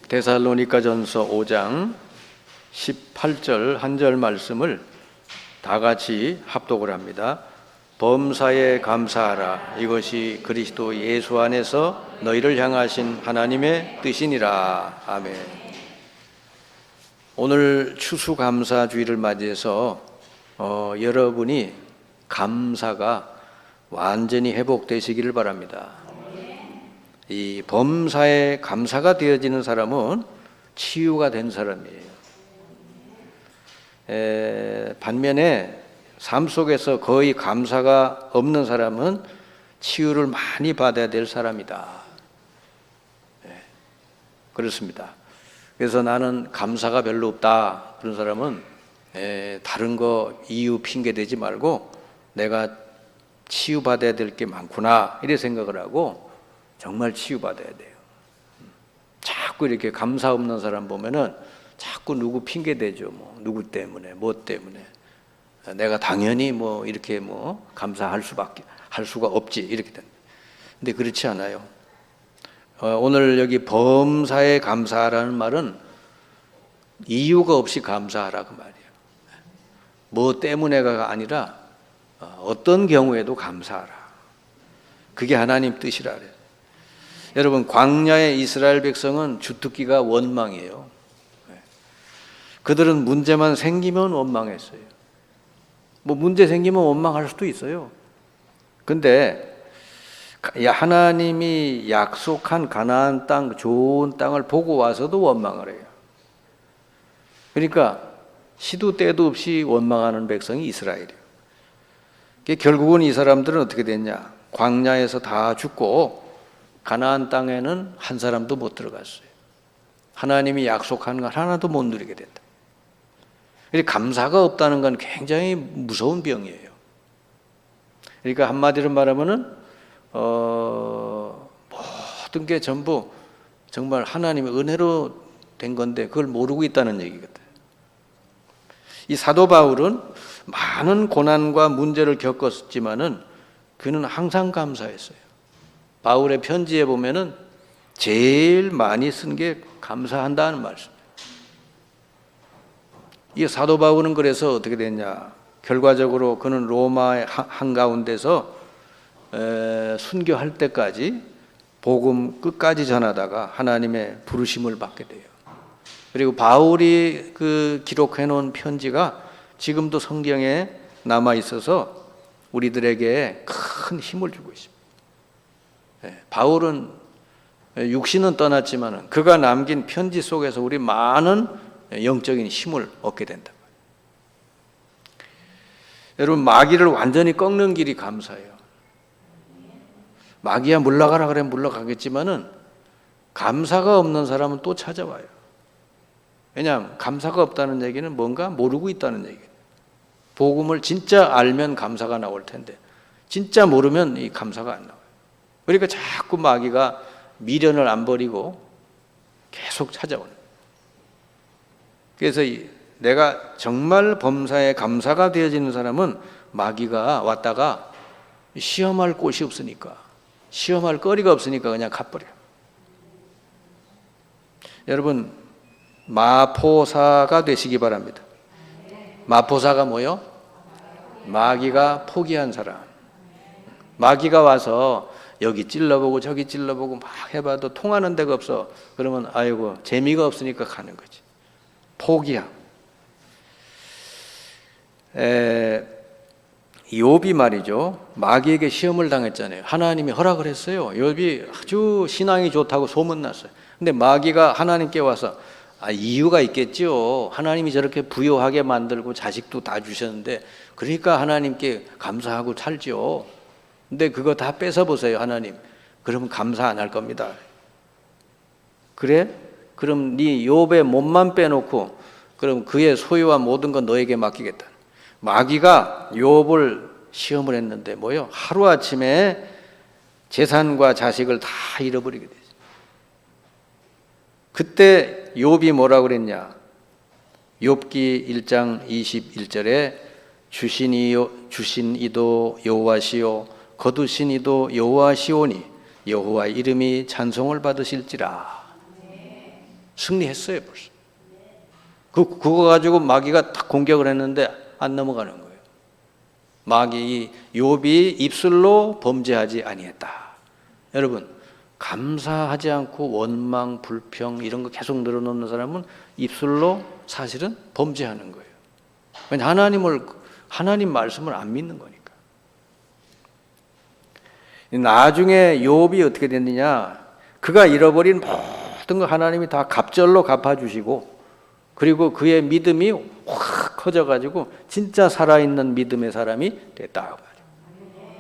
데살로니가전서 5장 18절 한 절 말씀을 다 같이 합독을 합니다. 범사에 감사하라. 이것이 그리스도 예수 안에서 너희를 향하신 하나님의 뜻이니라. 아멘. 오늘 추수감사주의를 맞이해서 여러분이 감사가 완전히 회복되시기를 바랍니다. 이 범사에 감사가 되어지는 사람은 치유가 된 사람이에요. 반면에 삶 속에서 거의 감사가 없는 사람은 치유를 많이 받아야 될 사람이다. 그렇습니다. 그래서 나는 감사가 별로 없다 그런 사람은 다른 거 이유 핑계 대지 말고 내가 치유받아야 될 게 많구나 이래 생각을 하고 정말 치유받아야 돼요. 자꾸 이렇게 감사 없는 사람 보면은 자꾸 누구 핑계 대죠. 누구 때문에 뭐 때문에 내가 당연히 이렇게 감사할 수가 없지 이렇게 된다. 근데 그렇지 않아요. 오늘 여기 범사에 감사하라는 말은 이유가 없이 감사하라 그 말이에요. 뭐 때문에가 아니라 어떤 경우에도 감사하라. 그게 하나님 뜻이라 그래요. 여러분, 광야의 이스라엘 백성은 주특기가 원망이에요. 그들은 문제만 생기면 원망했어요. 문제 생기면 원망할 수도 있어요. 근데 하나님이 약속한 가나안 땅, 좋은 땅을 보고 와서도 원망을 해요. 그러니까 시도 때도 없이 원망하는 백성이 이스라엘이에요. 결국은 이 사람들은 어떻게 됐냐? 광야에서 다 죽고 가나안 땅에는 한 사람도 못 들어갔어요. 하나님이 약속한 걸 하나도 못 누리게 된다. 감사가 없다는 건 굉장히 무서운 병이에요. 그러니까 한마디로 말하면은 모든 게 전부 정말 하나님의 은혜로 된 건데 그걸 모르고 있다는 얘기거든. 이 사도 바울은 많은 고난과 문제를 겪었지만은 그는 항상 감사했어요. 바울의 편지에 보면은 제일 많이 쓴 게 감사한다는 말씀. 이 사도 바울은 그래서 어떻게 됐냐? 결과적으로 그는 로마의 한가운데서 순교할 때까지 복음 끝까지 전하다가 하나님의 부르심을 받게 돼요. 그리고 바울이 그 기록해 놓은 편지가 지금도 성경에 남아 있어서 우리들에게 큰 힘을 주고 있습니다. 바울은 육신은 떠났지만 그가 남긴 편지 속에서 우리 많은 영적인 힘을 얻게 된다. 여러분, 마귀를 완전히 꺾는 길이 감사예요. 마귀야 물러가라 그러면 물러가겠지만은 감사가 없는 사람은 또 찾아와요. 왜냐하면 감사가 없다는 얘기는 뭔가 모르고 있다는 얘기예요. 복음을 진짜 알면 감사가 나올 텐데 진짜 모르면 이 감사가 안 나와요. 그러니까 자꾸 마귀가 미련을 안 버리고 계속 찾아오는 거예요. 그래서 내가 정말 범사에 감사가 되어지는 사람은 마귀가 왔다가 시험할 곳이 없으니까 시험할 거리가 없으니까 그냥 가버려요. 여러분, 마포사가 되시기 바랍니다. 마포사가 뭐요? 마귀가 포기한 사람. 마귀가 와서 여기 찔러보고 저기 찔러보고 막 해봐도 통하는 데가 없어. 그러면 아이고 재미가 없으니까 가는 거지. 포기함. 욥이 말이죠. 마귀에게 시험을 당했잖아요. 하나님이 허락을 했어요. 욥이 아주 신앙이 좋다고 소문났어요. 근데 마귀가 하나님께 와서 이유가 있겠죠. 하나님이 저렇게 부유하게 만들고 자식도 다 주셨는데 그러니까 하나님께 감사하고 살죠. 근데 그거 다 뺏어보세요, 하나님. 그러면 감사 안 할 겁니다. 그래? 그럼 네 욥의 몸만 빼놓고 그럼 그의 소유와 모든 건 너에게 맡기겠다. 마귀가 욥을 시험을 했는데 뭐요? 하루아침에 재산과 자식을 다 잃어버리게 되죠. 그때 욥이 뭐라고 그랬냐? 욥기 1장 21절에 주신 이도 여호와시요 거두신 이도 여호와시오니 여호와의 이름이 찬송을 받으실지라. 승리했어요 벌써. 그거 가지고 마귀가 딱 공격을 했는데 안 넘어가는 거예요. 마귀 욥이 입술로 범죄하지 아니했다. 여러분, 감사하지 않고 원망, 불평 이런 거 계속 늘어놓는 사람은 입술로 사실은 범죄하는 거예요. 왜냐 하나님 말씀을 안 믿는 거니까. 나중에 욥이 어떻게 됐느냐? 그가 잃어버린 모든 거 하나님이 다 갑절로 갚아주시고, 그리고 그의 믿음이 확 커져가지고 진짜 살아있는 믿음의 사람이 됐다.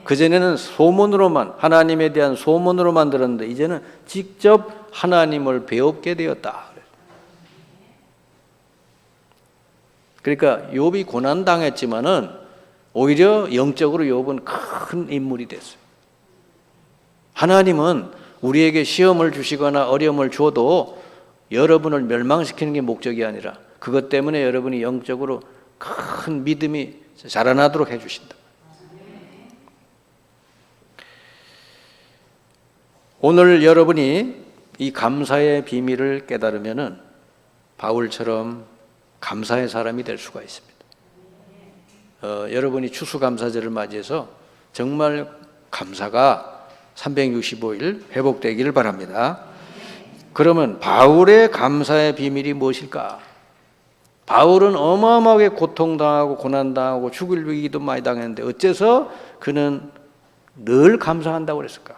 그전에는 소문으로만, 하나님에 대한 소문으로만 들었는데 이제는 직접 하나님을 배우게 되었다. 그러니까 욥이 고난 당했지만은 오히려 영적으로 욥은 큰 인물이 됐어요. 하나님은 우리에게 시험을 주시거나 어려움을 줘도 여러분을 멸망시키는 게 목적이 아니라 그것 때문에 여러분이 영적으로 큰 믿음이 자라나도록 해주신다. 오늘 여러분이 이 감사의 비밀을 깨달으면은 바울처럼 감사의 사람이 될 수가 있습니다. 여러분이 추수감사절을 맞이해서 정말 감사가 365일 회복되기를 바랍니다. 그러면 바울의 감사의 비밀이 무엇일까? 바울은 어마어마하게 고통당하고 고난당하고 죽을 위기도 많이 당했는데 어째서 그는 늘 감사한다고 그랬을까?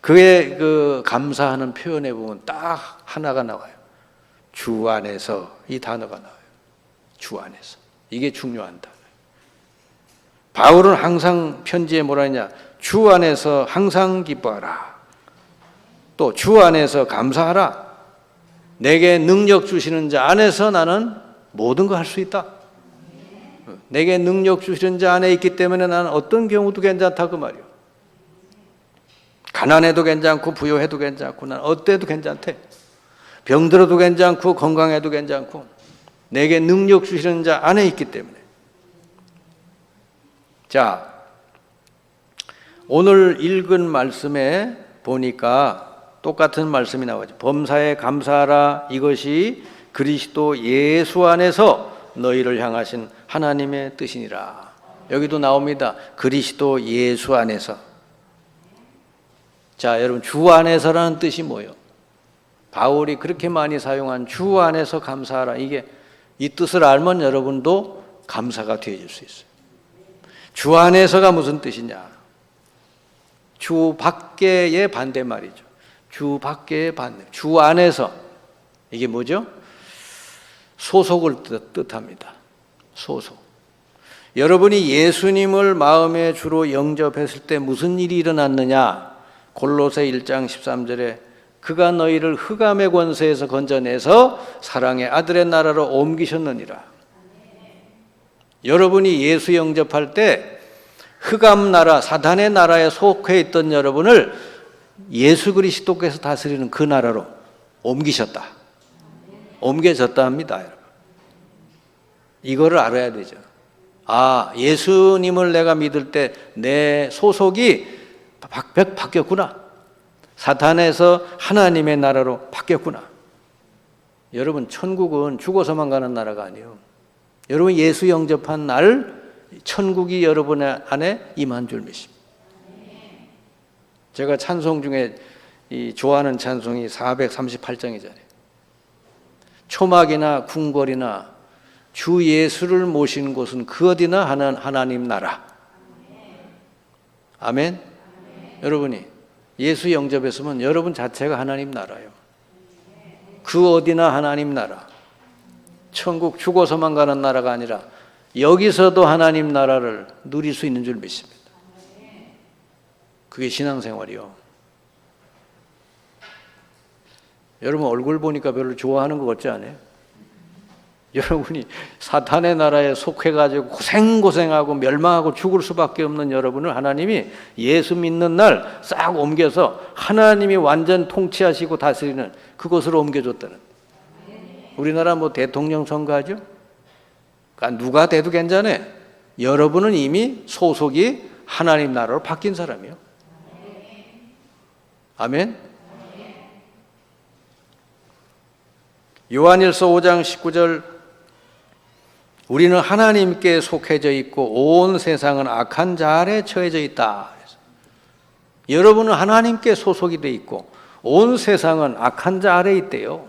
그의 그 감사하는 표현에 보면 딱 하나가 나와요. 주 안에서, 이 단어가 나와요. 주 안에서. 이게 중요한 단어예요. 바울은 항상 편지에 뭐라 했냐? 주 안에서 항상 기뻐하라. 또 주 안에서 감사하라. 내게 능력 주시는 자 안에서 나는 모든 거 할 수 있다. 내게 능력 주시는 자 안에 있기 때문에 나는 어떤 경우도 괜찮다 그 말이요. 가난해도 괜찮고 부유해도 괜찮고 난 어때도 괜찮대. 병들어도 괜찮고 건강해도 괜찮고 내게 능력 주시는 자 안에 있기 때문에. 자, 오늘 읽은 말씀에 보니까 똑같은 말씀이 나오죠. 범사에 감사하라. 이것이 그리스도 예수 안에서 너희를 향하신 하나님의 뜻이니라. 여기도 나옵니다. 그리스도 예수 안에서. 자, 여러분, 주 안에서라는 뜻이 뭐예요? 바울이 그렇게 많이 사용한 주 안에서 감사하라. 이게 이 뜻을 알면 여러분도 감사가 되어질 수 있어요. 주 안에서가 무슨 뜻이냐? 주 밖에의 반대말이죠. 주 밖의 반대. 주 안에서. 이게 뭐죠? 소속을 뜻합니다. 소속. 여러분이 예수님을 마음의 주로 영접했을 때 무슨 일이 일어났느냐? 골로새 1장 13절에 그가 너희를 흑암의 권세에서 건져내서 사랑의 아들의 나라로 옮기셨느니라. 여러분이 예수 영접할 때 흑암 나라, 사단의 나라에 속해 있던 여러분을 예수 그리스도께서 다스리는 그 나라로 옮기셨다. 옮겨졌다 합니다, 여러분. 이거를 알아야 되죠. 아, 예수님을 내가 믿을 때 내 소속이 바뀌었구나. 사탄에서 하나님의 나라로 바뀌었구나. 여러분, 천국은 죽어서만 가는 나라가 아니에요. 여러분 예수 영접한 날 천국이 여러분의 안에 임한 줄 믿습니다. 제가 찬송 중에 좋아하는 찬송이 438장이잖아요. 초막이나 궁궐이나 주 예수를 모신 곳은 그 어디나 하나님 나라. 아멘. 여러분이 예수 영접했으면 여러분 자체가 하나님 나라예요. 그 어디나 하나님 나라. 천국 죽어서만 가는 나라가 아니라 여기서도 하나님 나라를 누릴 수 있는 줄 믿습니다. 그게 신앙생활이요. 여러분 얼굴 보니까 별로 좋아하는 것 같지 않아요? 여러분이 사탄의 나라에 속해가지고 고생하고 멸망하고 죽을 수밖에 없는 여러분을 하나님이 예수 믿는 날 싹 옮겨서 하나님이 완전 통치하시고 다스리는 그곳으로 옮겨줬다는. 우리나라 뭐 대통령 선거하죠? 그러니까 누가 돼도 괜찮아요. 여러분은 이미 소속이 하나님 나라로 바뀐 사람이에요. 아멘? 요한일서 5장 19절 우리는 하나님께 속해져 있고 온 세상은 악한 자 아래 처해져 있다. 여러분은 하나님께 소속이 돼 있고 온 세상은 악한 자 아래 있대요.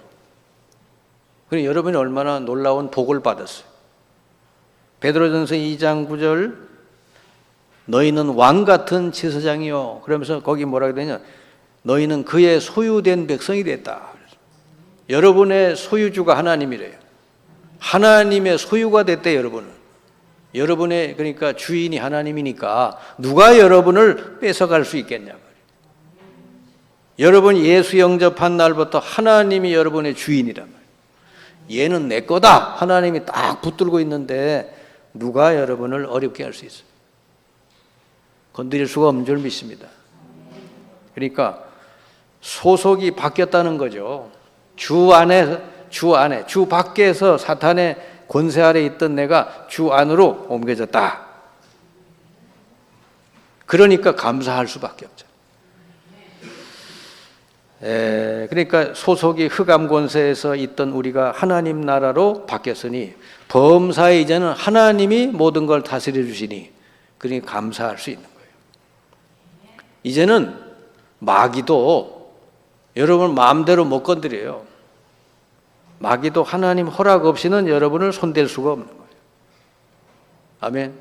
그럼 여러분이 얼마나 놀라운 복을 받았어요. 베드로전서 2장 9절 너희는 왕 같은 제사장이요. 그러면서 거기 뭐라고 되냐? 너희는 그의 소유된 백성이 됐다. 여러분의 소유주가 하나님이래요. 하나님의 소유가 됐대 여러분은. 여러분의 그러니까 주인이 하나님이니까 누가 여러분을 뺏어갈 수 있겠냐 말이에요. 여러분 예수 영접한 날부터 하나님이 여러분의 주인이란 말이에요. 얘는 내 거다. 하나님이 딱 붙들고 있는데 누가 여러분을 어렵게 할 수 있어요? 건드릴 수가 없는 줄 믿습니다. 그러니까 소속이 바뀌었다는 거죠. 주 밖에서 사탄의 권세 아래 있던 내가 주 안으로 옮겨졌다. 그러니까 감사할 수밖에 없죠. 그러니까 소속이 흑암 권세에서 있던 우리가 하나님 나라로 바뀌었으니 범사에 이제는 하나님이 모든 걸 다스려 주시니 그러니 감사할 수 있는 거예요. 이제는 마귀도 여러분 마음대로 못 건드려요. 마귀도 하나님 허락 없이는 여러분을 손댈 수가 없는 거예요. 아멘.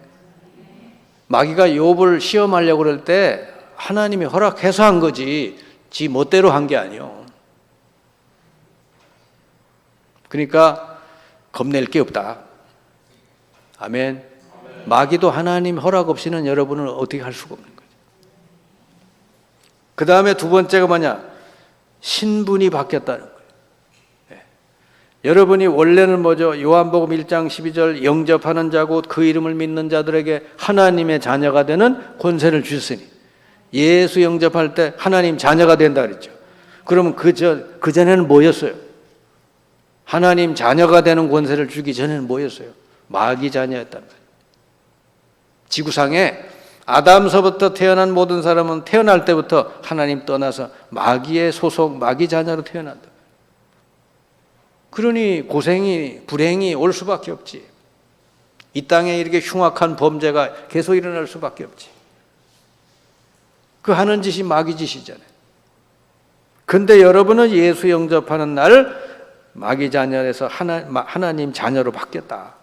마귀가 욥을 시험하려고 그럴 때 하나님이 허락해서 한 거지 지 멋대로 한 게 아니요. 그러니까 겁낼 게 없다. 아멘. 마귀도 하나님 허락 없이는 여러분을 어떻게 할 수가 없는 거죠. 그 다음에 두 번째가 뭐냐? 신분이 바뀌었다는 거예요. 여러분이 원래는 뭐죠? 요한복음 1장 12절 영접하는 자고 그 이름을 믿는 자들에게 하나님의 자녀가 되는 권세를 주셨으니 예수 영접할 때 하나님 자녀가 된다 그랬죠. 그러면 그 전에는 뭐였어요? 하나님 자녀가 되는 권세를 주기 전에는 뭐였어요? 마귀 자녀였단 말이에요. 지구상에 아담서부터 태어난 모든 사람은 태어날 때부터 하나님 떠나서 마귀의 소속, 마귀 자녀로 태어난다. 그러니 고생이, 불행이 올 수밖에 없지. 이 땅에 이렇게 흉악한 범죄가 계속 일어날 수밖에 없지. 그 하는 짓이 마귀 짓이잖아요. 근데 여러분은 예수 영접하는 날 마귀 자녀에서 하나님 자녀로 바뀌었다.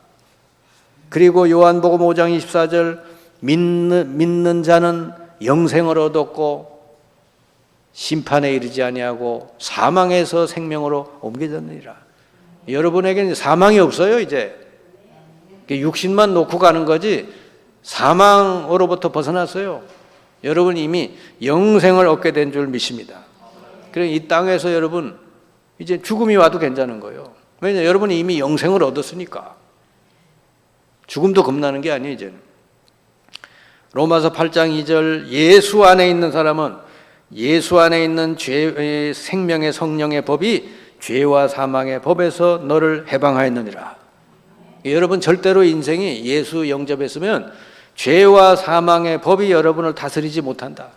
그리고 요한복음 5장 24절 믿는 자는 영생을 얻었고 심판에 이르지 아니하고 사망에서 생명으로 옮겨졌느니라. 여러분에게는 사망이 없어요. 이제 육신만 놓고 가는 거지 사망으로부터 벗어났어요. 여러분 이미 영생을 얻게 된 줄 믿습니다. 그래서 이 땅에서 여러분 이제 죽음이 와도 괜찮은 거예요. 왜냐하면 여러분이 이미 영생을 얻었으니까. 죽음도 겁나는 게 아니에요. 이제는 로마서 8장 2절 예수 안에 있는 사람은 예수 안에 있는 생명의 성령의 법이 죄와 사망의 법에서 너를 해방하였느니라. 여러분 절대로 인생이 예수 영접했으면 죄와 사망의 법이 여러분을 다스리지 못한다.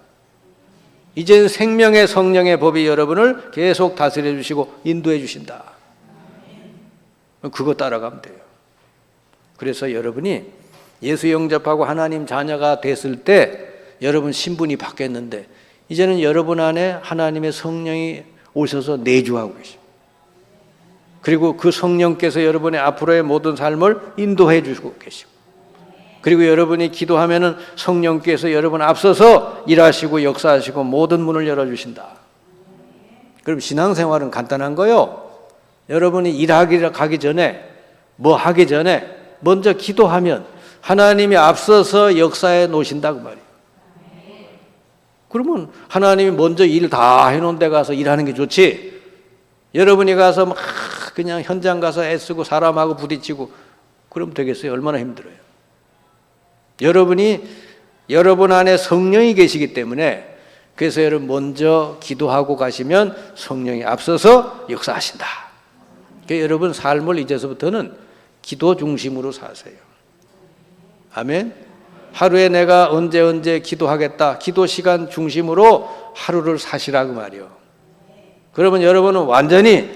이제는 생명의 성령의 법이 여러분을 계속 다스려 주시고 인도해 주신다. 그거 따라가면 돼요. 그래서 여러분이 예수 영접하고 하나님 자녀가 됐을 때 여러분 신분이 바뀌었는데 이제는 여러분 안에 하나님의 성령이 오셔서 내주하고 계십니다. 그리고 그 성령께서 여러분의 앞으로의 모든 삶을 인도해 주시고 계시고 그리고 여러분이 기도하면은 성령께서 여러분 앞서서 일하시고 역사하시고 모든 문을 열어주신다. 그럼 신앙생활은 간단한 거요. 여러분이 일하기를 가기 전에 뭐 하기 전에 먼저 기도하면 하나님이 앞서서 역사해 놓으신다고 말이에요. 그러면 하나님이 먼저 일 다 해놓은 데 가서 일하는 게 좋지. 여러분이 가서 막 그냥 현장 가서 애쓰고 사람하고 부딪히고 그러면 되겠어요? 얼마나 힘들어요. 여러분이 여러분 안에 성령이 계시기 때문에 그래서 여러분 먼저 기도하고 가시면 성령이 앞서서 역사하신다. 그러니까 여러분 삶을 이제서부터는 기도 중심으로 사세요. 아멘. 하루에 내가 언제 기도하겠다. 기도 시간 중심으로 하루를 사시라고 말이요. 그러면 여러분은 완전히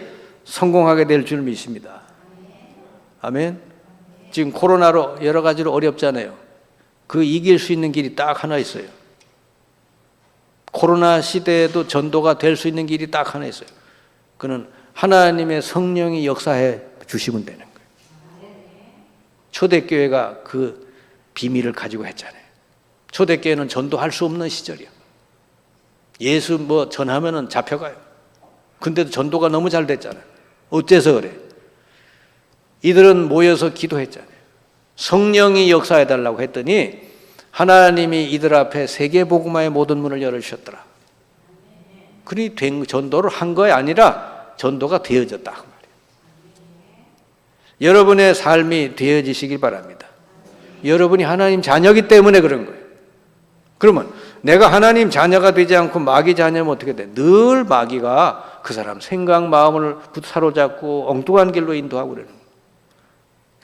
성공하게 될 줄 믿습니다. 아멘. 지금 코로나로 여러 가지로 어렵잖아요. 그 이길 수 있는 길이 딱 하나 있어요. 코로나 시대에도 전도가 될 수 있는 길이 딱 하나 있어요. 그는 하나님의 성령이 역사해 주시면 되는 거예요. 초대교회가 그 비밀을 가지고 했잖아요. 초대교회는 전도할 수 없는 시절이야. 예수 뭐 전하면은 잡혀가요. 근데도 전도가 너무 잘 됐잖아요. 어째서 그래? 이들은 모여서 기도했잖아요. 성령이 역사해달라고 했더니 하나님이 이들 앞에 세계복음화의 모든 문을 열어주셨더라. 그러니 전도를 한 거에 아니라 전도가 되어졌다 그 말이에요. 여러분의 삶이 되어지시길 바랍니다. 여러분이 하나님 자녀이기 때문에 그런 거예요. 그러면 내가 하나님 자녀가 되지 않고 마귀 자녀면 어떻게 돼? 늘 마귀가 그 사람 생각, 마음을 사로잡고 엉뚱한 길로 인도하고 그러는 거예요.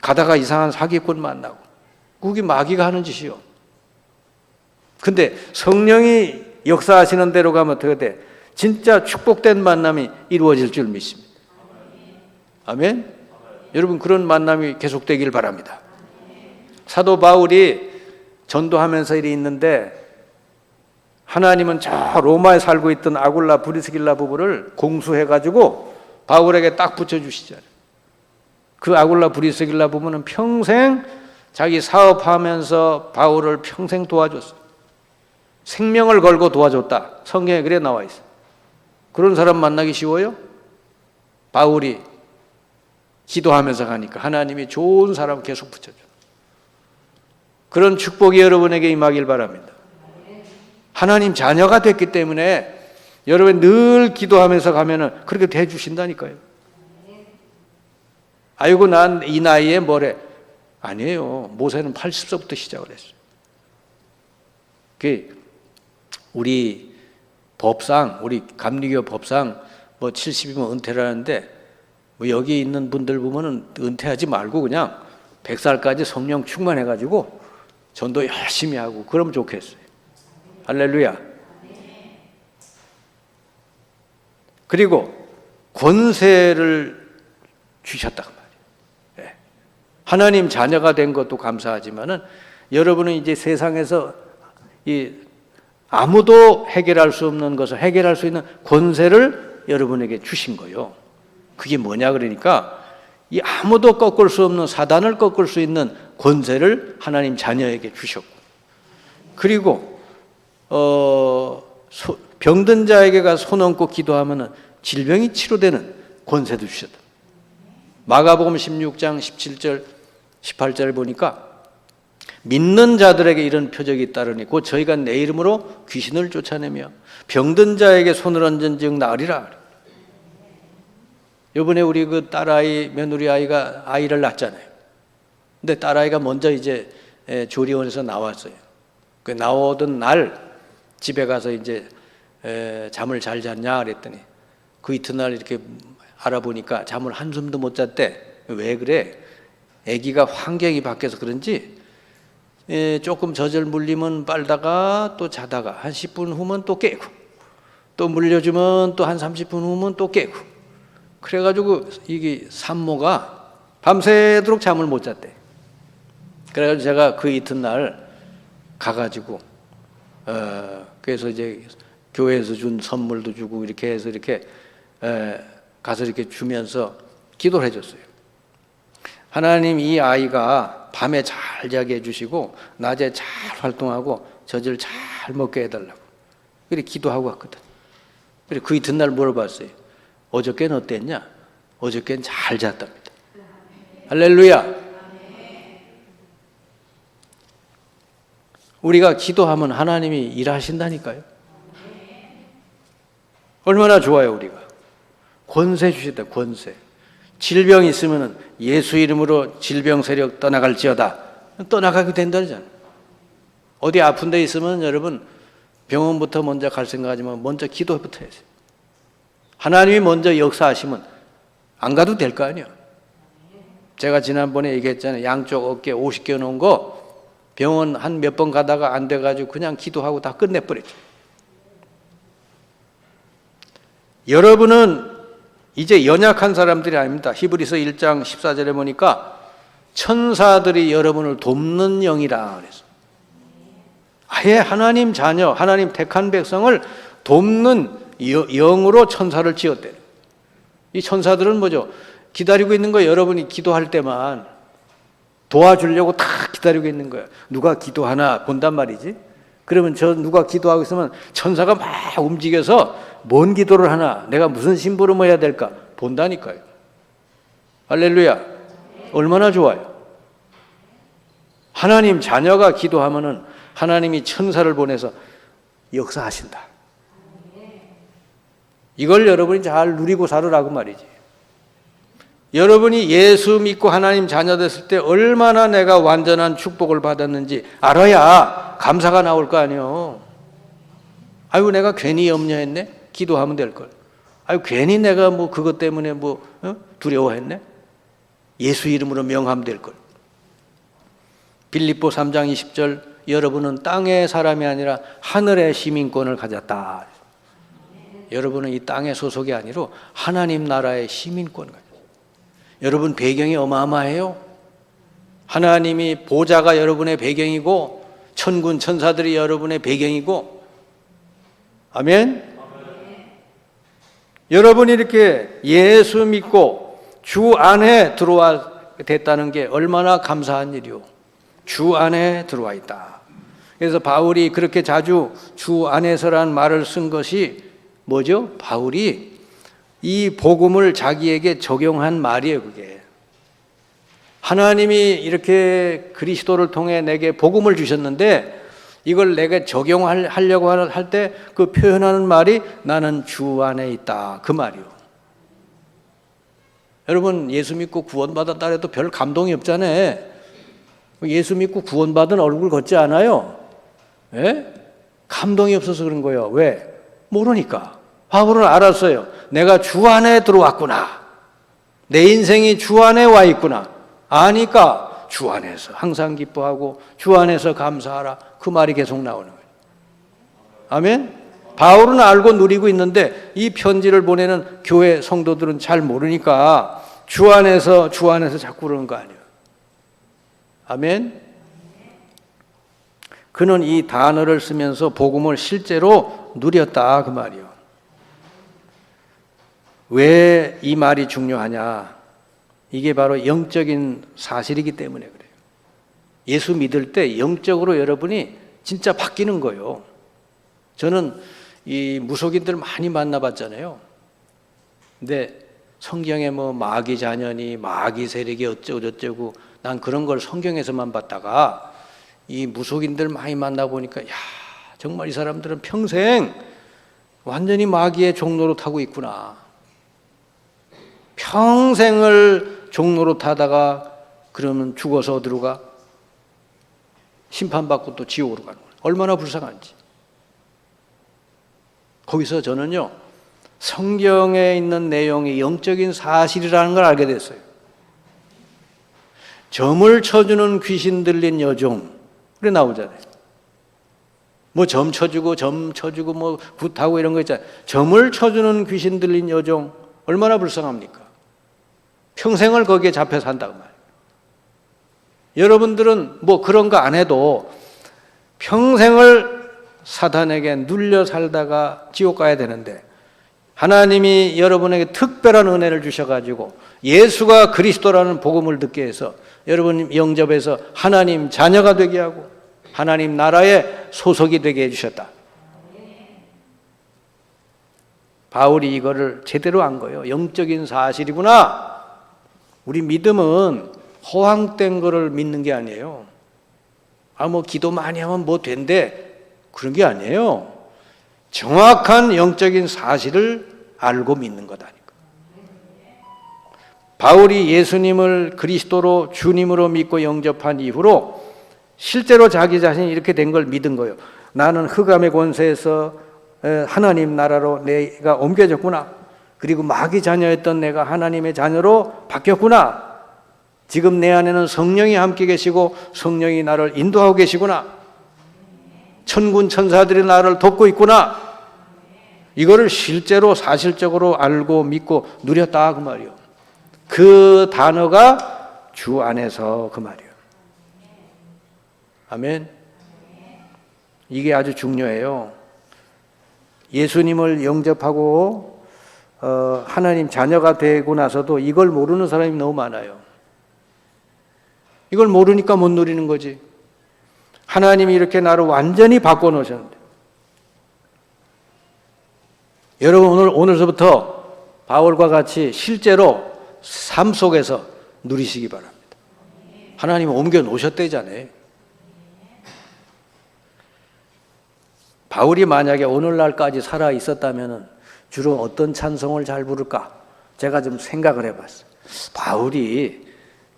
가다가 이상한 사기꾼 만나고. 그게 마귀가 하는 짓이요. 근데 성령이 역사하시는 대로 가면 어떻게 돼? 진짜 축복된 만남이 이루어질 줄 믿습니다. 아멘? 여러분 그런 만남이 계속되길 바랍니다. 사도 바울이 전도하면서 일이 있는데 하나님은 저 로마에 살고 있던 아굴라 브리스길라 부부를 공수해가지고 바울에게 딱 붙여주시잖아요. 그 아굴라 브리스길라 부부는 평생 자기 사업하면서 바울을 평생 도와줬어요. 생명을 걸고 도와줬다. 성경에 그래 나와 있어요. 그런 사람 만나기 쉬워요? 바울이 기도하면서 가니까 하나님이 좋은 사람 계속 붙여줘. 그런 축복이 여러분에게 임하길 바랍니다. 하나님 자녀가 됐기 때문에 여러분 늘 기도하면서 가면은 그렇게 돼 주신다니까요. 아이고 난 이 나이에 뭐래? 아니에요. 모세는 80세부터 시작을 했어요. 우리 법상, 우리 감리교 법상 뭐 70이면 은퇴를 하는데 뭐 여기 있는 분들 보면은 은퇴하지 말고 그냥 100살까지 성령 충만해가지고 전도 열심히 하고 그러면 좋겠어요. 할렐루야. 그리고 권세를 주셨단 말이에요. 하나님 자녀가 된 것도 감사하지만은 여러분은 이제 세상에서 아무도 해결할 수 없는 것을 해결할 수 있는 권세를 여러분에게 주신 거예요. 그게 뭐냐 그러니까 이 아무도 꺾을 수 없는 사단을 꺾을 수 있는 권세를 하나님 자녀에게 주셨고, 그리고 병든 자에게가 손 얹고 기도하면 질병이 치료되는 권세도 주셨다. 마가복음 16장 17절 18절을 보니까 믿는 자들에게 이런 표적이 잇따르니 곧 저희가 내 이름으로 귀신을 쫓아내며 병든 자에게 손을 얹은즉 나으리라. 이번에 우리 그 딸아이 며느리 아이가 아이를 낳았잖아요. 근데 딸아이가 먼저 이제 조리원에서 나왔어요. 그 나오던 날 집에 가서 이제 잠을 잘 잤냐 그랬더니 그 이튿날 이렇게 알아보니까 잠을 한숨도 못 잤대. 왜 그래? 아기가 환경이 바뀌어서 그런지 조금 젖을 물리면 빨다가 또 자다가 한 10분 후면 또 깨고 또 물려주면 또 한 30분 후면 또 깨고, 그래가지고 이게 산모가 밤새도록 잠을 못 잤대. 그래가지고 제가 그 이튿날 가가지고 그래서 이제 교회에서 준 선물도 주고 이렇게 해서 이렇게 가서 이렇게 주면서 기도를 해줬어요. 하나님 이 아이가 밤에 잘 자게 해주시고 낮에 잘 활동하고 젖을 잘 먹게 해달라고 그래 기도하고 왔거든. 그래 그 이튿날 물어봤어요. 어저께는 어땠냐? 어저께는 잘 잤답니다. 할렐루야. 우리가 기도하면 하나님이 일하신다니까요. 얼마나 좋아요. 우리가 권세 주셨다. 권세. 질병이 있으면 예수 이름으로 질병 세력 떠나갈지어다. 떠나가게 된다잖아요. 어디 아픈 데 있으면 여러분 병원부터 먼저 갈 생각하지만 먼저 기도부터 해야죠. 하나님이 먼저 역사하시면 안 가도 될 거 아니에요. 제가 지난번에 얘기했잖아요. 양쪽 어깨 50개 놓은 거 병원 한 몇 번 가다가 안 돼가지고 그냥 기도하고 다 끝내버렸죠. 여러분은 이제 연약한 사람들이 아닙니다. 히브리서 1장 14절에 보니까 천사들이 여러분을 돕는 영이라 그랬어요. 아예 하나님 자녀, 하나님 택한 백성을 돕는 영으로 천사를 지었대요. 이 천사들은 뭐죠? 기다리고 있는 거예요. 여러분이 기도할 때만 도와주려고 다 기다리고 있는 거예요. 누가 기도하나 본단 말이지. 그러면 저 누가 기도하고 있으면 천사가 막 움직여서 뭔 기도를 하나, 내가 무슨 심부름 해야 될까 본다니까요. 할렐루야. 얼마나 좋아요. 하나님 자녀가 기도하면은 하나님이 천사를 보내서 역사하신다. 이걸 여러분이 잘 누리고 살으라고 말이지. 여러분이 예수 믿고 하나님 자녀 됐을 때 얼마나 내가 완전한 축복을 받았는지 알아야 감사가 나올 거 아니에요. 아이고 내가 괜히 염려했네. 기도하면 될 걸. 아이고 괜히 내가 뭐 그것 때문에 두려워했네. 예수 이름으로 명하면 될 걸. 빌립보 3장 20절 여러분은 땅의 사람이 아니라 하늘의 시민권을 가졌다. 여러분은 이 땅의 소속이 아니라 하나님 나라의 시민권을 가졌어요. 여러분 배경이 어마어마해요. 하나님이 보좌가 여러분의 배경이고 천군 천사들이 여러분의 배경이고. 아멘. 여러분이 이렇게 예수 믿고 주 안에 들어와 됐다는 게 얼마나 감사한 일이요. 주 안에 들어와 있다. 그래서 바울이 그렇게 자주 주 안에서란 말을 쓴 것이 뭐죠? 바울이 이 복음을 자기에게 적용한 말이에요. 그게 하나님이 이렇게 그리스도를 통해 내게 복음을 주셨는데 이걸 내가 적용하려고 할 때 그 표현하는 말이 나는 주 안에 있다. 그 말이요. 여러분 예수 믿고 구원받았다 해도 별 감동이 없잖아요. 예수 믿고 구원받은 얼굴 걷지 않아요. 예? 감동이 없어서 그런 거예요. 왜? 모르니까. 바울은 알았어요. 내가 주 안에 들어왔구나. 내 인생이 주 안에 와 있구나. 아니까 주 안에서 항상 기뻐하고 주 안에서 감사하라. 그 말이 계속 나오는 거예요. 아멘? 바울은 알고 누리고 있는데 이 편지를 보내는 교회 성도들은 잘 모르니까 주 안에서 자꾸 그러는 거 아니에요. 아멘? 그는 이 단어를 쓰면서 복음을 실제로 누렸다 그 말이에요. 왜 이 말이 중요하냐? 이게 바로 영적인 사실이기 때문에 그래요. 예수 믿을 때 영적으로 여러분이 진짜 바뀌는 거예요. 저는 이 무속인들 많이 만나봤잖아요. 근데 성경에 뭐 마귀 자녀니 마귀 세력이 어쩌고 난 그런 걸 성경에서만 봤다가 이 무속인들 많이 만나보니까 야 정말 이 사람들은 평생 완전히 마귀의 종로로 타고 있구나. 평생을 종로로 타다가 그러면 죽어서 어디로 가? 심판받고 또 지옥으로 가는 거예요. 얼마나 불쌍한지. 거기서 저는요 성경에 있는 내용이 영적인 사실이라는 걸 알게 됐어요. 점을 쳐주는 귀신 들린 여종 그래 나오잖아요. 뭐 점 쳐주고 뭐 굿하고 이런 거 있잖아요. 점을 쳐주는 귀신 들린 여종 얼마나 불쌍합니까? 평생을 거기에 잡혀 산다고 말이에요. 여러분들은 뭐 그런 거 안 해도 평생을 사탄에게 눌려 살다가 지옥 가야 되는데 하나님이 여러분에게 특별한 은혜를 주셔가지고 예수가 그리스도라는 복음을 듣게 해서 여러분 영접해서 하나님 자녀가 되게 하고 하나님 나라의 소속이 되게 해주셨다. 바울이 이거를 제대로 안 거예요. 영적인 사실이구나. 우리 믿음은 허황된 거를 믿는 게 아니에요. 뭐 기도 많이 하면 뭐 된대. 그런 게 아니에요. 정확한 영적인 사실을 알고 믿는 거다니까. 바울이 예수님을 그리스도로 주님으로 믿고 영접한 이후로 실제로 자기 자신이 이렇게 된 걸 믿은 거예요. 나는 흑암의 권세에서 하나님 나라로 내가 옮겨졌구나. 그리고 마귀 자녀였던 내가 하나님의 자녀로 바뀌었구나. 지금 내 안에는 성령이 함께 계시고 성령이 나를 인도하고 계시구나. 천군 천사들이 나를 돕고 있구나. 이거를 실제로 사실적으로 알고 믿고 누렸다 그 말이요. 그 단어가 주 안에서 그 말이요. 아멘. 이게 아주 중요해요. 예수님을 영접하고 하나님 자녀가 되고 나서도 이걸 모르는 사람이 너무 많아요. 이걸 모르니까 못 누리는 거지. 하나님이 이렇게 나를 완전히 바꿔놓으셨는데, 여러분 오늘서부터 바울과 같이 실제로 삶 속에서 누리시기 바랍니다. 하나님은 옮겨 놓으셨대잖아요. 바울이 만약에 오늘날까지 살아 있었다면 주로 어떤 찬송을 잘 부를까? 제가 좀 생각을 해봤어요. 바울이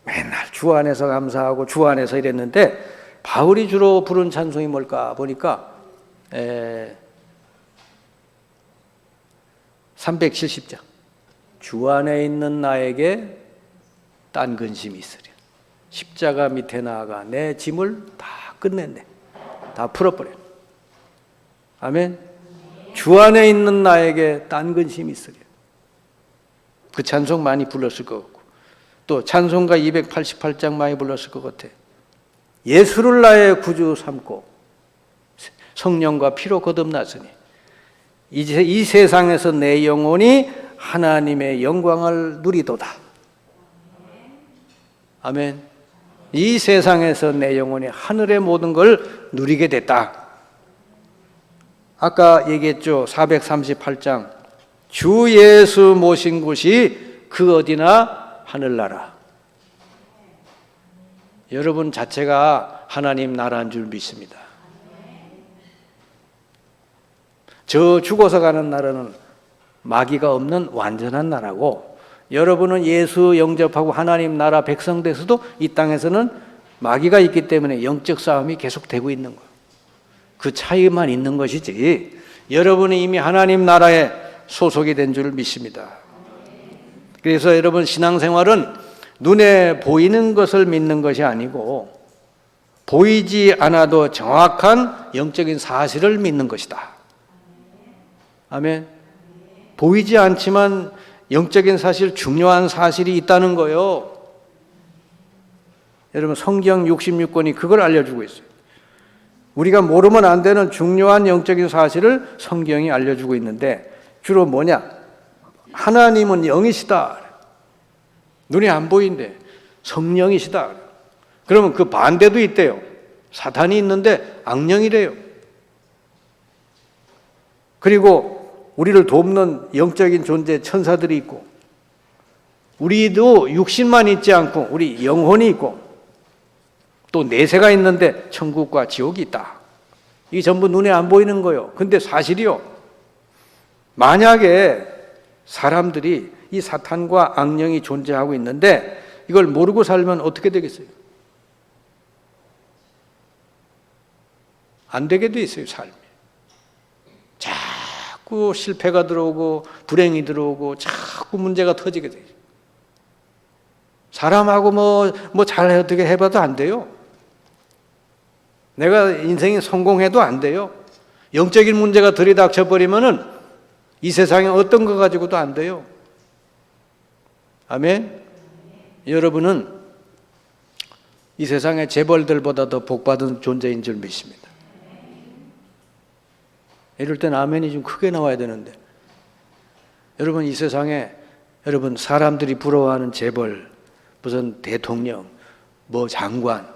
맨날 주 안에서 감사하고 주 안에서 이랬는데 바울이 주로 부른 찬송이 뭘까 보니까 370장. 주 안에 있는 나에게 딴 근심이 있으랴. 십자가 밑에 나아가 내 짐을 다 끝냈네. 다 풀어버려. 아멘. 주 안에 있는 나에게 딴 근심이 있으랴. 그 찬송 많이 불렀을 것 같고, 또 찬송가 288장 많이 불렀을 것 같아. 예수를 나의 구주 삼고 성령과 피로 거듭났으니 이제 이 세상에서 내 영혼이 하나님의 영광을 누리도다. 아멘. 이 세상에서 내 영혼이 하늘의 모든 걸 누리게 됐다. 아까 얘기했죠. 438장. 주 예수 모신 곳이 그 어디나 하늘나라. 여러분 자체가 하나님 나라인 줄 믿습니다. 저 죽어서 가는 나라는 마귀가 없는 완전한 나라고, 여러분은 예수 영접하고 하나님 나라 백성 돼서도 이 땅에서는 마귀가 있기 때문에 영적 싸움이 계속되고 있는 거예요. 그 차이만 있는 것이지 여러분이 이미 하나님 나라에 소속이 된 줄 믿습니다. 그래서 여러분 신앙생활은 눈에 보이는 것을 믿는 것이 아니고 보이지 않아도 정확한 영적인 사실을 믿는 것이다. 아멘. 보이지 않지만 영적인 사실, 중요한 사실이 있다는 거예요. 여러분 성경 66권이 그걸 알려주고 있어요. 우리가 모르면 안 되는 중요한 영적인 사실을 성경이 알려주고 있는데 주로 뭐냐? 하나님은 영이시다. 눈이 안 보이는데 성령이시다. 그러면 그 반대도 있대요. 사탄이 있는데 악령이래요. 그리고 우리를 돕는 영적인 존재 천사들이 있고, 우리도 육신만 있지 않고 우리 영혼이 있고 또 내세가 있는데 천국과 지옥이 있다. 이게 전부 눈에 안 보이는 거예요. 근데 사실이요. 만약에 사람들이 이 사탄과 악령이 존재하고 있는데 이걸 모르고 살면 어떻게 되겠어요? 안 되게 돼 있어요, 삶이. 자꾸 실패가 들어오고 불행이 들어오고 자꾸 문제가 터지게 돼요. 사람하고 뭐 잘 어떻게 해봐도 안 돼요. 내가 인생이 성공해도 안 돼요. 영적인 문제가 들이닥쳐 버리면은 이 세상에 어떤 거 가지고도 안 돼요. 아멘. 여러분은 이 세상의 재벌들보다 더 복받은 존재인 줄 믿습니다. 이럴 땐 아멘이 좀 크게 나와야 되는데, 여러분 이 세상에 여러분 사람들이 부러워하는 재벌, 무슨 대통령, 뭐 장관,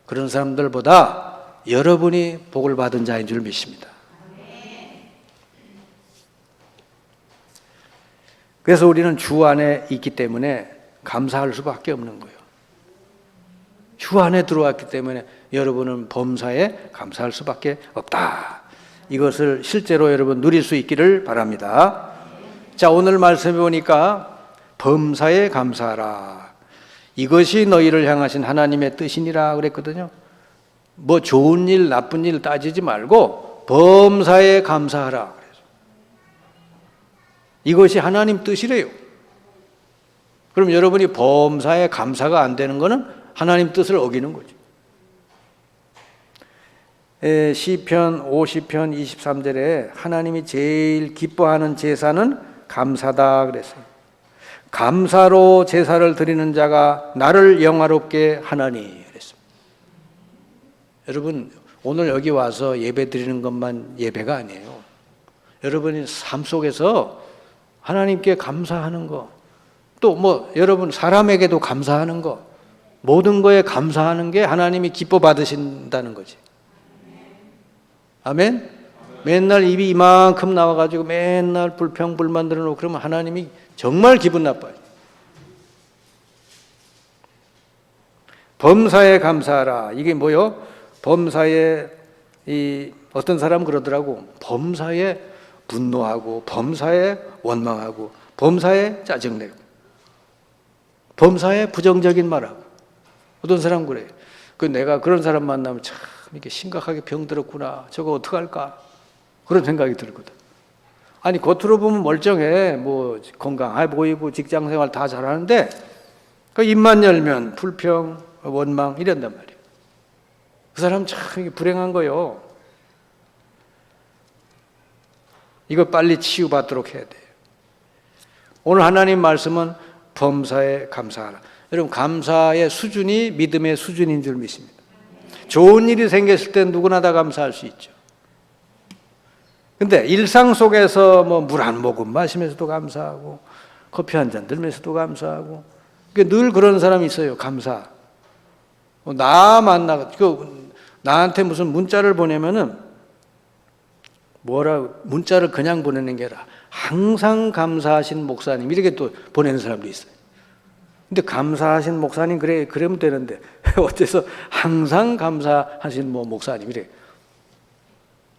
그런 사람들보다 여러분이 복을 받은 자인 줄 믿습니다. 그래서 우리는 주 안에 있기 때문에 감사할 수밖에 없는 거예요. 주 안에 들어왔기 때문에 여러분은 범사에 감사할 수밖에 없다. 이것을 실제로 여러분 누릴 수 있기를 바랍니다. 자, 오늘 말씀해 보니까 범사에 감사하라. 이것이 너희를 향하신 하나님의 뜻이니라 그랬거든요. 뭐 좋은 일, 나쁜 일 따지지 말고 범사에 감사하라. 이것이 하나님 뜻이래요. 그럼 여러분이 범사에 감사가 안 되는 것은 하나님 뜻을 어기는 거죠. 시편 50편 23절에 하나님이 제일 기뻐하는 제사는 감사다 그랬어요. 감사로 제사를 드리는 자가 나를 영화롭게 하나니 그랬습니다. 여러분 오늘 여기 와서 예배 드리는 것만 예배가 아니에요. 여러분이 삶 속에서 하나님께 감사하는 거, 또 뭐 여러분 사람에게도 감사하는 거, 모든 거에 감사하는 게 하나님이 기뻐 받으신다는 거지. 아멘? 맨날 입이 이만큼 나와가지고 맨날 불평불만 들어놓고 그러면 하나님이 정말 기분 나빠요. 범사에 감사하라. 이게 뭐요? 범사에 어떤 사람 그러더라고. 범사에 분노하고, 범사에 원망하고, 범사에 짜증내고, 범사에 부정적인 말하고. 어떤 사람 그래. 내가 그런 사람 만나면 참 이렇게 심각하게 병들었구나. 저거 어떡할까? 그런 생각이 들거든. 아니 겉으로 보면 멀쩡해. 뭐 건강해 보이고 직장생활 다 잘하는데 그 입만 열면 불평, 원망 이런단 말이에요. 그 사람 참 이게 불행한 거요. 이거 빨리 치유받도록 해야 돼요. 오늘 하나님 말씀은 범사에 감사하라. 여러분 감사의 수준이 믿음의 수준인 줄 믿습니다. 좋은 일이 생겼을 때 누구나 다 감사할 수 있죠. 근데 일상 속에서 뭐 물 한 모금 마시면서도 감사하고 커피 한 잔 들면서도 감사하고 늘 그런 사람이 있어요. 감사. 나 만나 나한테 무슨 문자를 보내면은 문자를 그냥 보내는 게 아니라 항상 감사하신 목사님 이렇게 또 보내는 사람도 있어요. 근데 감사하신 목사님 그러면 되는데 어째서 항상 감사하신 목사님 이래.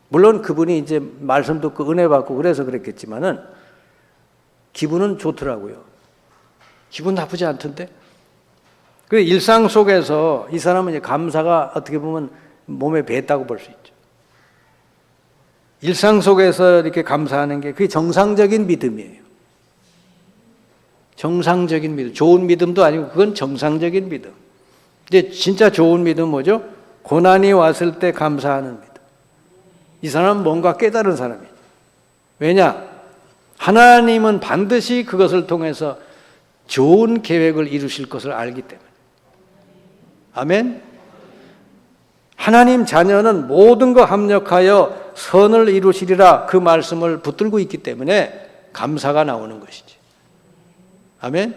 물론 그분이 이제 말씀 듣고 은혜 받고 그래서 그랬겠지만은 기분은 좋더라고요. 기분 나쁘지 않던데. 그 일상 속에서 이 사람은 이제 감사가 어떻게 보면 몸에 배했다고 볼 수 있죠. 일상 속에서 이렇게 감사하는 게 그게 정상적인 믿음이에요. 정상적인 믿음. 좋은 믿음도 아니고 그건 정상적인 믿음. 이제 진짜 좋은 믿음은 뭐죠? 고난이 왔을 때 감사하는 믿음. 이 사람은 뭔가 깨달은 사람이에요. 왜냐? 하나님은 반드시 그것을 통해서 좋은 계획을 이루실 것을 알기 때문에. 아멘? 하나님 자녀는 모든 거 합력하여 선을 이루시리라 그 말씀을 붙들고 있기 때문에 감사가 나오는 것이지. 아멘?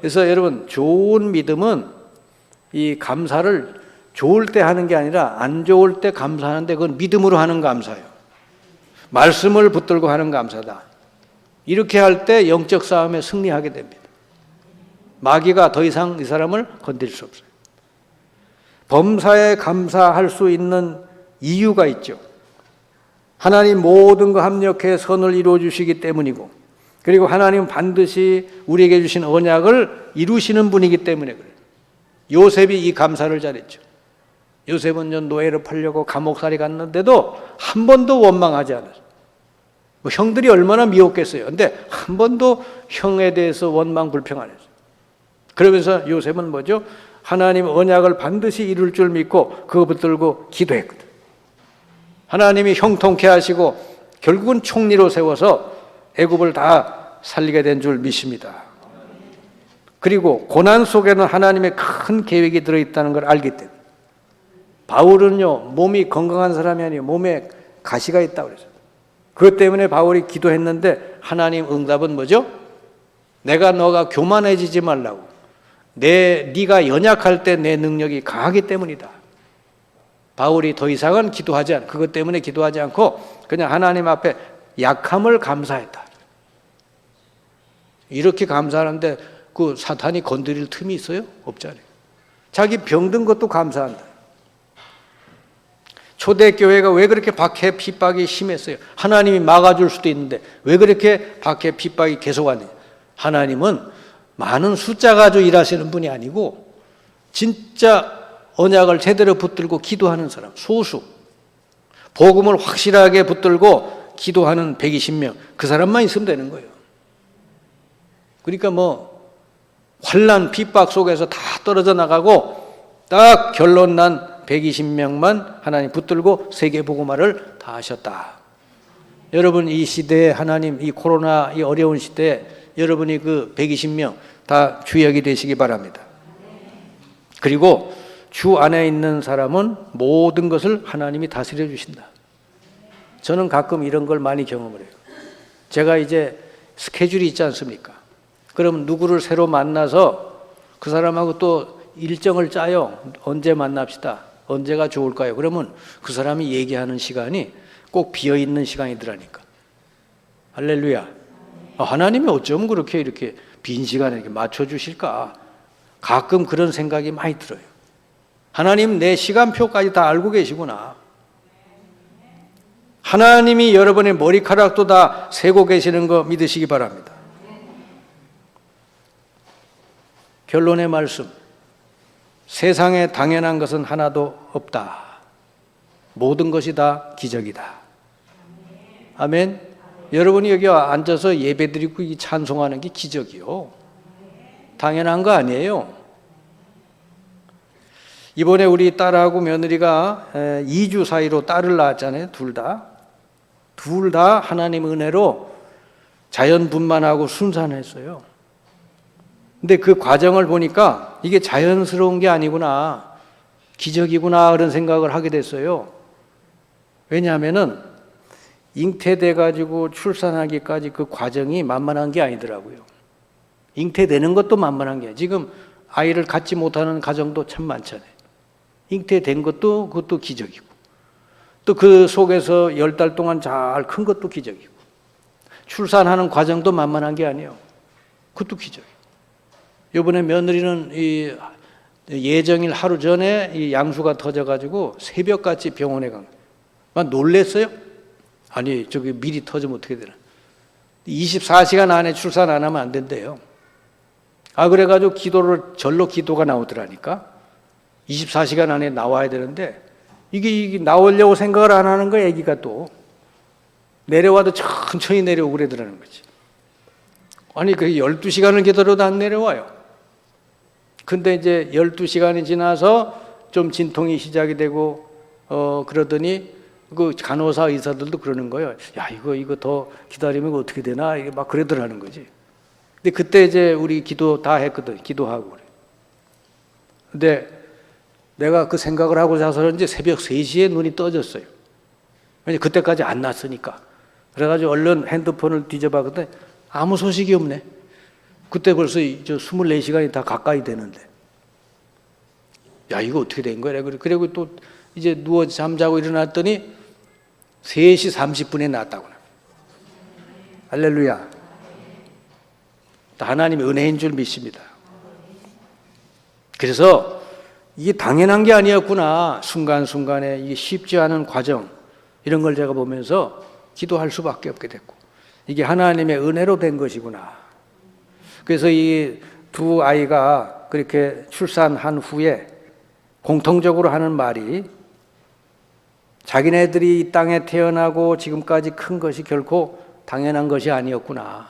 그래서 여러분 좋은 믿음은 이 감사를 좋을 때 하는 게 아니라 안 좋을 때 감사하는데 그건 믿음으로 하는 감사예요. 말씀을 붙들고 하는 감사다. 이렇게 할 때 영적 싸움에 승리하게 됩니다. 마귀가 더 이상 이 사람을 건드릴 수 없어요. 범사에 감사할 수 있는 이유가 있죠. 하나님 모든 거 합력해 선을 이루어 주시기 때문이고, 그리고 하나님은 반드시 우리에게 주신 언약을 이루시는 분이기 때문에 그래요. 요셉이 이 감사를 잘했죠. 요셉은 노예를 팔려고 감옥살이 갔는데도 한 번도 원망하지 않았어요. 형들이 얼마나 미웠겠어요. 근데 한 번도 형에 대해서 원망 불평 안 했어요. 그러면서 요셉은 뭐죠? 하나님 언약을 반드시 이룰 줄 믿고 그거 붙들고 기도했거든. 하나님이 형통케 하시고 결국은 총리로 세워서 애굽을 다 살리게 된 줄 믿습니다. 그리고 고난 속에는 하나님의 큰 계획이 들어있다는 걸 알기 때문에. 바울은요, 몸이 건강한 사람이 아니에요. 몸에 가시가 있다고 그랬어요. 그것 때문에 바울이 기도했는데 하나님 응답은 뭐죠? 너가 교만해지지 말라고. 네가 연약할 때 내 능력이 강하기 때문이다. 바울이 더 이상은 그것 때문에 기도하지 않고 그냥 하나님 앞에 약함을 감사했다. 이렇게 감사하는데 그 사탄이 건드릴 틈이 있어요? 없잖아요. 자기 병든 것도 감사한다. 초대교회가 왜 그렇게 박해 핍박이 심했어요? 하나님이 막아줄 수도 있는데 왜 그렇게 박해 핍박이 계속 왔느냐? 하나님은 많은 숫자 가지고 일하시는 분이 아니고 진짜 언약을 제대로 붙들고 기도하는 사람, 소수. 복음을 확실하게 붙들고 기도하는 120명, 그 사람만 있으면 되는 거예요. 그러니까 환난, 핍박 속에서 다 떨어져 나가고 딱 결론 난 120명만 하나님 붙들고 세계복음화를 다 하셨다. 여러분 이 시대에 하나님 이 코로나 이 어려운 시대에 여러분이 그 120명 다 주역이 되시기 바랍니다. 그리고 주 안에 있는 사람은 모든 것을 하나님이 다스려 주신다. 저는 가끔 이런 걸 많이 경험을 해요. 제가 이제 스케줄이 있지 않습니까? 그럼 누구를 새로 만나서 그 사람하고 또 일정을 짜요. 언제 만납시다. 언제가 좋을까요? 그러면 그 사람이 얘기하는 시간이 꼭 비어있는 시간이더라니까. 할렐루야. 하나님이 어쩜 그렇게 이렇게 빈 시간에 이렇게 맞춰주실까? 가끔 그런 생각이 많이 들어요. 하나님 내 시간표까지 다 알고 계시구나. 하나님이 여러분의 머리카락도 다 세고 계시는 거 믿으시기 바랍니다. 결론의 말씀. 세상에 당연한 것은 하나도 없다. 모든 것이 다 기적이다. 아멘. 여러분이 여기 앉아서 예배드리고 찬송하는 게 기적이요. 당연한 거 아니에요. 이번에 우리 딸하고 며느리가 2주 사이로 딸을 낳았잖아요. 둘 다 하나님 은혜로 자연분만하고 순산했어요. 근데 그 과정을 보니까 이게 자연스러운 게 아니구나, 기적이구나 그런 생각을 하게 됐어요. 왜냐하면은 잉태돼 가지고 출산하기까지 그 과정이 만만한 게 아니더라고요. 잉태되는 것도 만만한 게 아니에요. 지금 아이를 갖지 못하는 가정도 참 많잖아요. 잉태된 것도 그것도 기적이고, 또 그 속에서 10달 동안 잘 큰 것도 기적이고, 출산하는 과정도 만만한 게 아니에요. 그것도 기적이에요. 이번에 며느리는 이 예정일 하루 전에 이 양수가 터져가지고 새벽같이 병원에 간 거예요. 막 놀랬어요. 아니 저기 미리 터지면 어떻게 되나. 24시간 안에 출산 안 하면 안 된대요. 그래가지고 절로 기도가 나오더라니까. 24시간 안에 나와야 되는데 이게 나오려고 생각을 안 하는 거야. 애기가 또 내려와도 천천히 내려오고 그러더라는 거지. 아니 그 12시간을 기다려도 안 내려와요. 근데 이제 12시간이 지나서 좀 진통이 시작이 되고 그러더니 그 간호사 의사들도 그러는 거예요. 야 이거 더 기다리면 어떻게 되나 이게 막 그러더라는 거지. 근데 그때 이제 우리 기도 다 했거든. 기도하고 그래. 근데 내가 그 생각을 하고 자서 그런지 새벽 3시에 눈이 떠졌어요. 왜냐면 그때까지 안 났으니까. 그래가지고 얼른 핸드폰을 뒤져봤거든. 아무 소식이 없네. 그때 벌써 24시간이 다 가까이 되는데. 야 이거 어떻게 된 거야? 그리고 또 이제 누워 잠자고 일어났더니 3시 30분에 났다고. 할렐루야. 하나님의 은혜인 줄 믿습니다. 그래서 이게 당연한 게 아니었구나. 순간순간에 이게 쉽지 않은 과정, 이런 걸 제가 보면서 기도할 수밖에 없게 됐고, 이게 하나님의 은혜로 된 것이구나. 그래서 이 두 아이가 그렇게 출산한 후에 공통적으로 하는 말이, 자기네들이 이 땅에 태어나고 지금까지 큰 것이 결코 당연한 것이 아니었구나.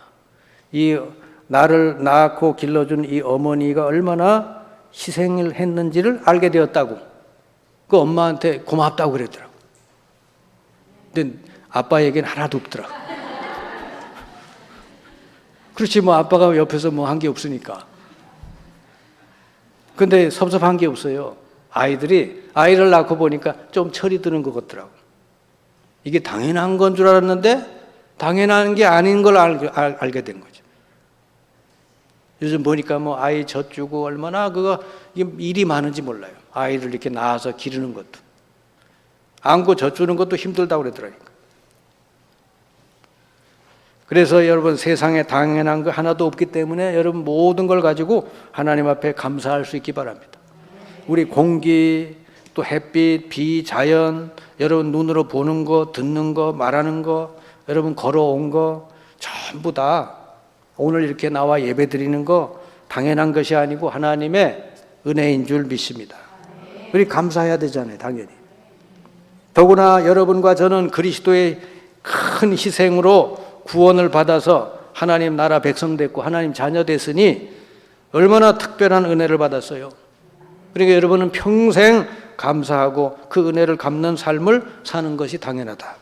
이 나를 낳고 길러준 이 어머니가 얼마나 희생을 했는지를 알게 되었다고. 그 엄마한테 고맙다고 그랬더라고. 근데 아빠에게는 하나도 없더라고. 그렇지, 뭐 아빠가 옆에서 뭐 한 게 없으니까. 근데 섭섭한 게 없어요. 아이를 낳고 보니까 좀 철이 드는 것 같더라고. 이게 당연한 건 줄 알았는데 당연한 게 아닌 걸 알게 된 거죠. 요즘 보니까 뭐 아이 젖주고 얼마나 이게 일이 많은지 몰라요. 아이를 이렇게 낳아서 기르는 것도, 안고 젖주는 것도 힘들다고 그러더라니까. 그래서 여러분, 세상에 당연한 거 하나도 없기 때문에 여러분 모든 걸 가지고 하나님 앞에 감사할 수 있기 바랍니다. 우리 공기, 또 햇빛, 비, 자연, 여러분 눈으로 보는 거, 듣는 거, 말하는 거, 여러분 걸어온 거 전부 다 오늘 이렇게 나와 예배 드리는 거 당연한 것이 아니고 하나님의 은혜인 줄 믿습니다. 우리 감사해야 되잖아요, 당연히. 더구나 여러분과 저는 그리스도의 큰 희생으로 구원을 받아서 하나님 나라 백성 됐고 하나님 자녀 됐으니 얼마나 특별한 은혜를 받았어요. 그러니까 여러분은 평생 감사하고 그 은혜를 갚는 삶을 사는 것이 당연하다.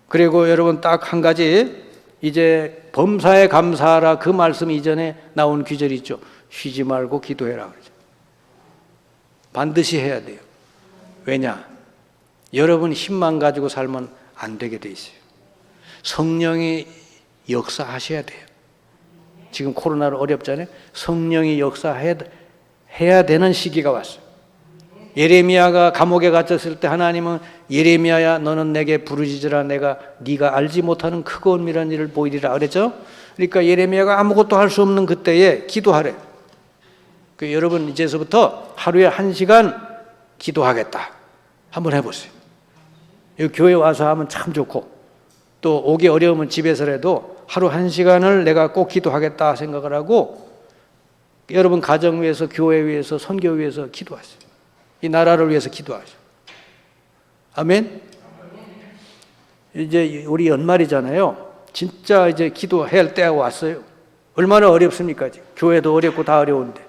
그리고 여러분 딱 한 가지, 이제 범사에 감사하라 그 말씀 이전에 나온 귀절이 있죠. 쉬지 말고 기도해라 그러죠. 반드시 해야 돼요. 왜냐? 여러분 힘만 가지고 살면 안 되게 돼 있어요. 성령이 역사하셔야 돼요. 지금 코로나로 어렵잖아요. 성령이 역사해야 되는 시기가 왔어요. 예레미야가 감옥에 갇혔을 때 하나님은 예레미야야 너는 내게 부르짖으라 내가 네가 알지 못하는 크고 은밀한 일을 보이리라 그랬죠. 그러니까 예레미야가 아무것도 할 수 없는 그때에 기도하래. 여러분 이제서부터 하루에 1시간 기도하겠다. 한번 해보세요. 여기 교회 와서 하면 참 좋고, 또 오기 어려우면 집에서라도 하루 1시간을 내가 꼭 기도하겠다 생각을 하고 여러분 가정 위해서, 교회 위해서, 선교 위해서 기도하세요. 이 나라를 위해서 기도하세요. 아멘. 이제 우리 연말이잖아요. 진짜 이제 기도해야 할 때가 왔어요. 얼마나 어렵습니까? 교회도 어렵고 다 어려운데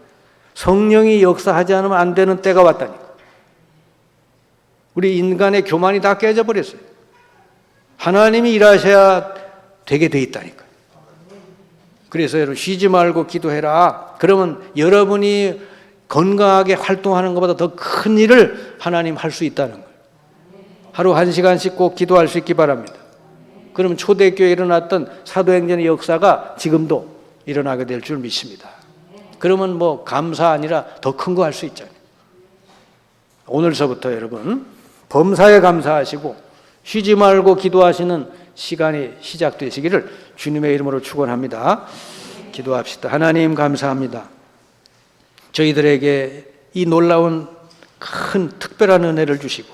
성령이 역사하지 않으면 안 되는 때가 왔다니까. 우리 인간의 교만이 다 깨져버렸어요. 하나님이 일하셔야 되게 돼 있다니까요. 그래서 여러분 쉬지 말고 기도해라. 그러면 여러분이 건강하게 활동하는 것보다 더 큰 일을 하나님 할 수 있다는 거예요. 하루 1시간씩 꼭 기도할 수 있기 바랍니다. 그러면 초대교회에 일어났던 사도행전의 역사가 지금도 일어나게 될 줄 믿습니다. 그러면 뭐 감사 아니라 더 큰 거 할 수 있잖아요. 오늘서부터 여러분 범사에 감사하시고 쉬지 말고 기도하시는 시간이 시작되시기를 주님의 이름으로 축원합니다. 기도합시다. 하나님 감사합니다. 저희들에게 이 놀라운 큰 특별한 은혜를 주시고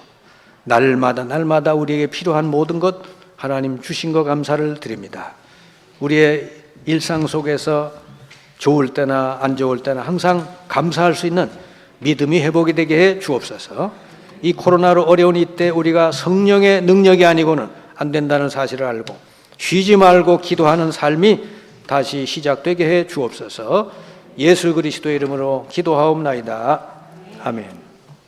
날마다 우리에게 필요한 모든 것 하나님 주신 거 감사를 드립니다. 우리의 일상 속에서 좋을 때나 안 좋을 때나 항상 감사할 수 있는 믿음이 회복이 되게 해 주옵소서. 이 코로나로 어려운 이때 우리가 성령의 능력이 아니고는 안 된다는 사실을 알고 쉬지 말고 기도하는 삶이 다시 시작되게 해 주옵소서. 예수 그리스도의 이름으로 기도하옵나이다. 아멘.